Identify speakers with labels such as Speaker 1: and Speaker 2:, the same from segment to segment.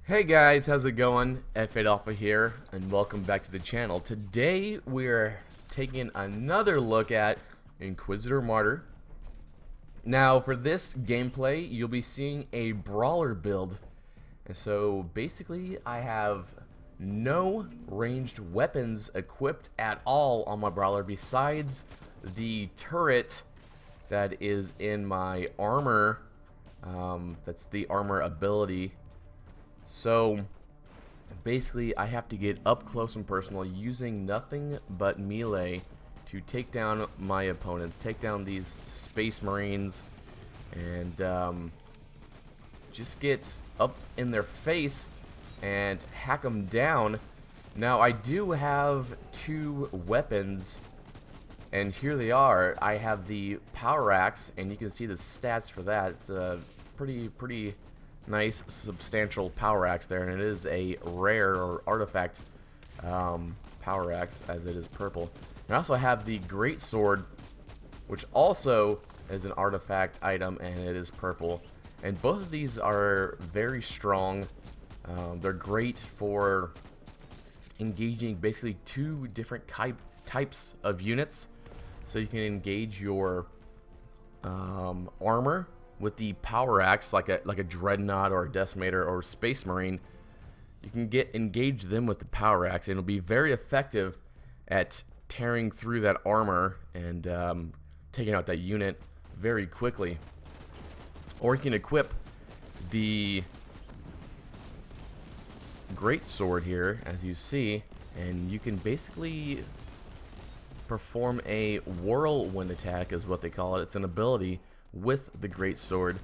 Speaker 1: Hey guys, how's it going? F8 Alpha here, and welcome back to the channel. Today we're taking another look at Inquisitor Martyr. Now for this gameplay, you'll be seeing a brawler build. And so basically I have no ranged weapons equipped at all on my brawler besides the turret that is in my armor. That's the armor ability. So basically I have to get up close and personal using nothing but melee to take down my opponents, take down these space marines, and just get up in their face and hack them down. Now I do have two weapons, and here they are. I have the power axe, and you can see the stats for that. It's a pretty nice substantial power axe there, and it is a rare or artifact power axe, as it is purple. And I also have the great sword, which also is an artifact item, and it is purple. And both of these are very strong. They're great for engaging basically two different types of units. So you can engage your armor with the power axe, like a dreadnought or a decimator or a space marine. You can engage them with the power axe, and it'll be very effective at tearing through that armor and taking out that unit very quickly. Or you can equip the great sword here, as you see, and you can basically perform a whirlwind attack, is what they call it. It's an ability with the great sword,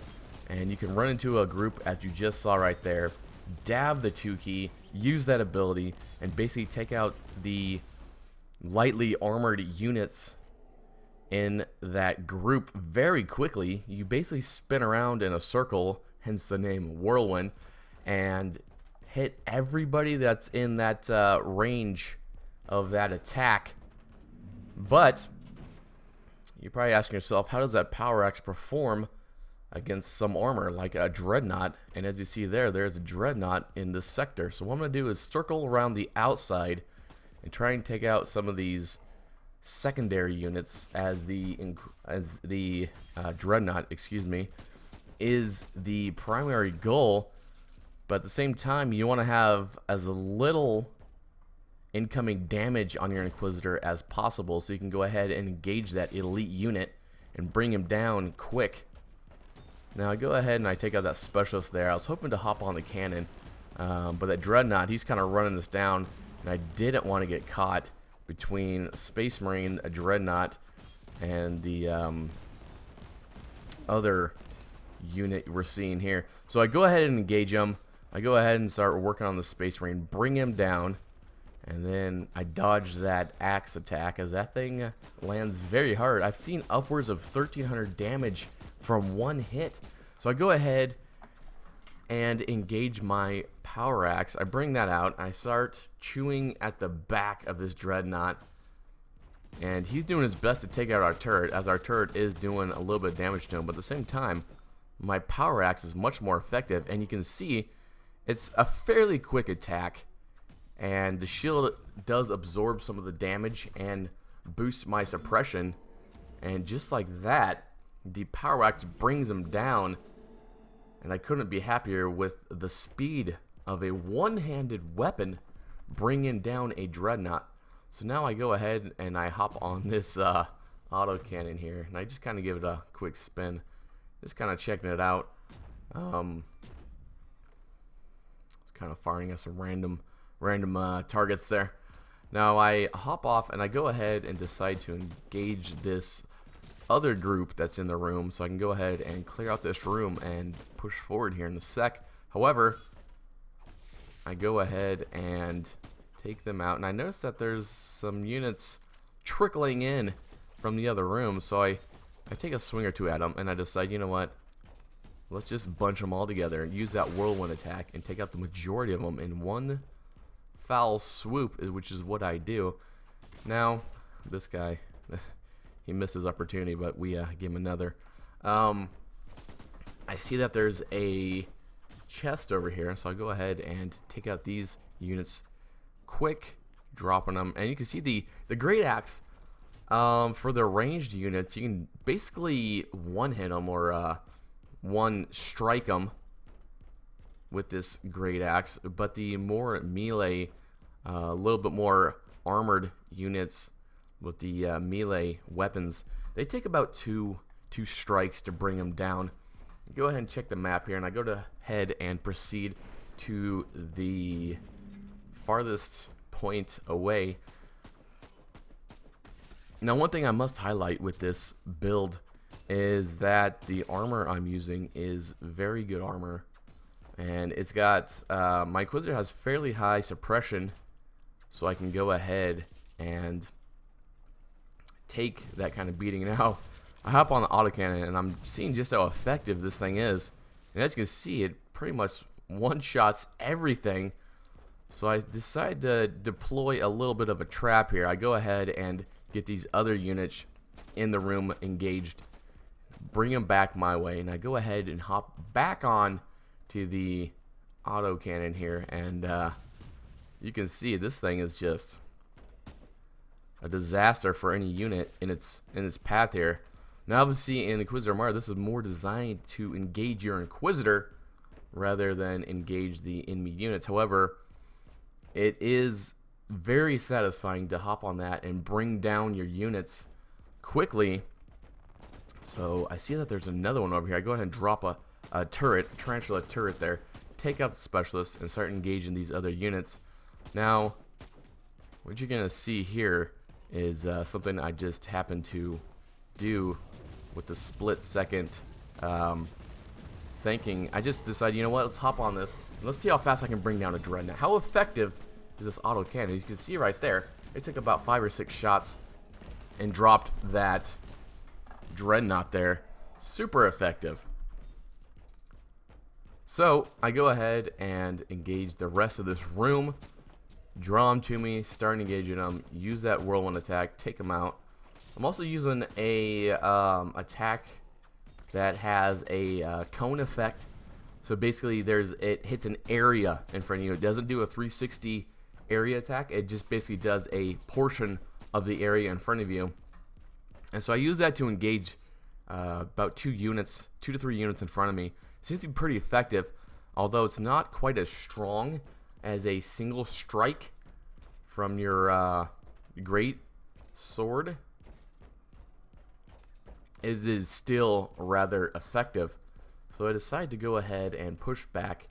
Speaker 1: and you can run into a group, as you just saw right there, dab the 2 key, use that ability, and basically take out the lightly armored units in that group very quickly. You basically spin around in a circle, hence the name Whirlwind, and hit everybody that's in that range of that attack. But you're probably asking yourself, how does that power axe perform against some armor like a dreadnought? And as you see there's a dreadnought in this sector. So what I'm going to do is circle around the outside and try and take out some of these secondary units, as the dreadnought, excuse me, is the primary goal. But at the same time, you want to have as little incoming damage on your Inquisitor as possible, so you can go ahead and engage that elite unit and bring him down quick. Now I go ahead and I take out that specialist there. I was hoping to hop on the cannon, but that dreadnought, he's kind of running this down, and I didn't want to get caught between a space marine, a dreadnought, and the other unit we're seeing here. So I go ahead and engage him. I go ahead and start working on the space marine, bring him down, and then I dodge that axe attack, as that thing lands very hard. I've seen upwards of 1,300 damage from one hit. So I go ahead and engage my power axe. I bring that out. I start chewing at the back of this dreadnought, and he's doing his best to take out our turret, as our turret is doing a little bit of damage to him. But at the same time, my power axe is much more effective, and you can see it's a fairly quick attack, and the shield does absorb some of the damage and boost my suppression. And just like that, the power axe brings him down, and I couldn't be happier with the speed of a one-handed weapon bringing down a dreadnought. So now I go ahead and I hop on this auto cannon here, and I just kind of give it a quick spin, just kind of checking it out. It's kind of firing at some random targets there. Now I hop off and I go ahead and decide to engage this other group that's in the room, so I can go ahead and clear out this room and push forward here in a sec. However, I go ahead and take them out, and I notice that there's some units trickling in from the other room, so I take a swing or two at them, and I decide, you know what, let's just bunch them all together and use that whirlwind attack and take out the majority of them in one foul swoop, which is what I do. Now this guy, he missed his opportunity, but we give him another. I see that there's a chest over here, so I'll go ahead and take out these units quick, dropping them. And you can see the great axe, for the ranged units, you can basically one hit them or one strike them with this great axe. But the more melee, a little bit more armored units with the melee weapons, they take about two strikes to bring them down. Go ahead and check the map here, and I go ahead and proceed to the farthest point away. Now, one thing I must highlight with this build is that the armor I'm using is very good armor, and it's got my Inquisitor has fairly high suppression, so I can go ahead and take that kind of beating. Now, I hop on the autocannon, and I'm seeing just how effective this thing is. And as you can see, it pretty much one-shots everything. So I decide to deploy a little bit of a trap here. I go ahead and get these other units in the room engaged, bring them back my way, and I go ahead and hop back on to the autocannon here. And you can see this thing is just a disaster for any unit in its path here. Now, obviously, in Inquisitor Martyr, this is more designed to engage your Inquisitor rather than engage the enemy units. However, it is very satisfying to hop on that and bring down your units quickly. So I see that there's another one over here. I go ahead and drop a turret, tarantula turret there, take out the specialist, and start engaging these other units. Now, what you're going to see here is something I just happened to do with the split second thinking. I just decided, you know what, let's hop on this and let's see how fast I can bring down a dreadnought. How effective is this autocannon? As you can see right there, it took about 5 or 6 shots and dropped that dreadnought there. Super effective. So I go ahead and engage the rest of this room, draw them to me, start engaging them, use that whirlwind attack, take them out. I'm also using a attack that has a cone effect. So basically, it hits an area in front of you. It doesn't do a 360 area attack. It just basically does a portion of the area in front of you. And so I use that to engage about 2 to 3 units in front of me. It seems to be pretty effective, although it's not quite as strong as a single strike from your great sword. It is still rather effective. So I decide to go ahead and push back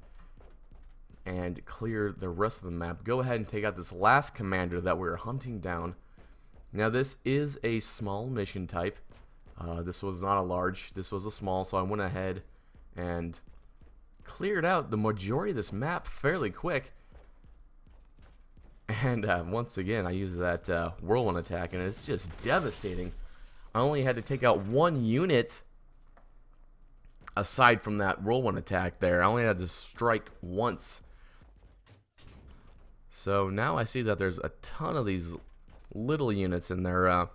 Speaker 1: and clear the rest of the map. Go ahead and take out this last commander that we're hunting down. Now, this is a small mission type. This was not a large, this was a small, so I went ahead and cleared out the majority of this map fairly quick. And once again, I used that whirlwind attack, and it's just devastating. I only had to take out 1 unit aside from that whirlwind attack there. I only had to strike once. So now I see that there's a ton of these little units in there.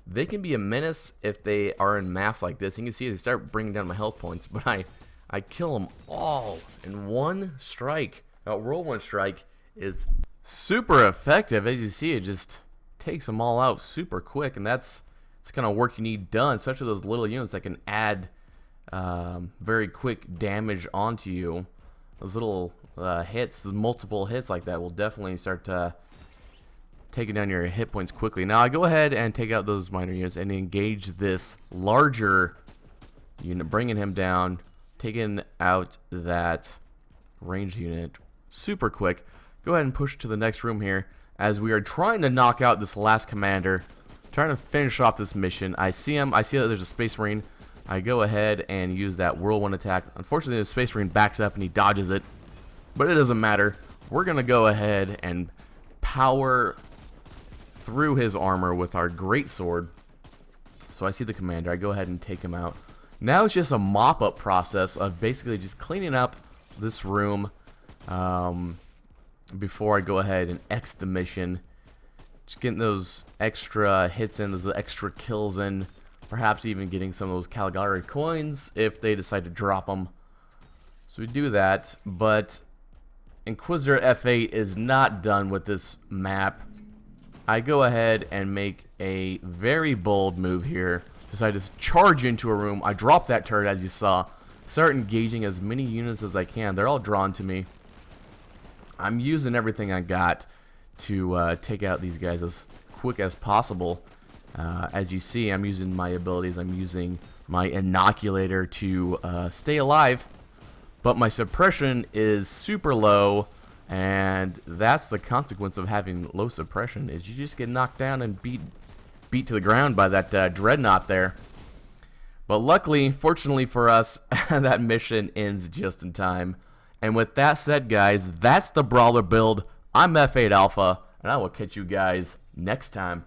Speaker 1: They can be a menace if they are in mass like this. You can see they start bringing down my health points, but I kill them all in 1 strike. That whirlwind strike is super effective. As you see, it just takes them all out super quick, and that's the kind of work you need done, especially those little units that can add very quick damage onto you. Those little hits, multiple hits like that will definitely start taking down your hit points quickly. Now I go ahead and take out those minor units and engage this larger unit, bringing him down, taking out that ranged unit super quick. Go ahead and push to the next room here as we are trying to knock out this last commander, trying to finish off this mission. I see him. I see that there's a Space Marine. I go ahead and use that whirlwind attack. Unfortunately, the Space Marine backs up and he dodges it, but it doesn't matter. We're gonna go ahead and power through his armor with our great sword. So I see the commander. I go ahead and take him out. Now it's just a mop-up process of basically just cleaning up this room before I go ahead and exit the mission. Just getting those extra hits in, those extra kills in, perhaps even getting some of those Caligari coins if they decide to drop them. So we do that, but Inquisitor F8 is not done with this map. I go ahead and make a very bold move here. Decide to charge into a room. I drop that turret, as you saw. Start engaging as many units as I can. They're all drawn to me. I'm using everything I got to take out these guys as quick as possible. As you see, I'm using my abilities. I'm using my inoculator to stay alive. But my suppression is super low, and that's the consequence of having low suppression, is you just get knocked down and beat to the ground by that dreadnought there. But luckily, fortunately for us, that mission ends just in time. And with that said, guys, that's the Brawler build. I'm F8 Alpha, and I will catch you guys next time.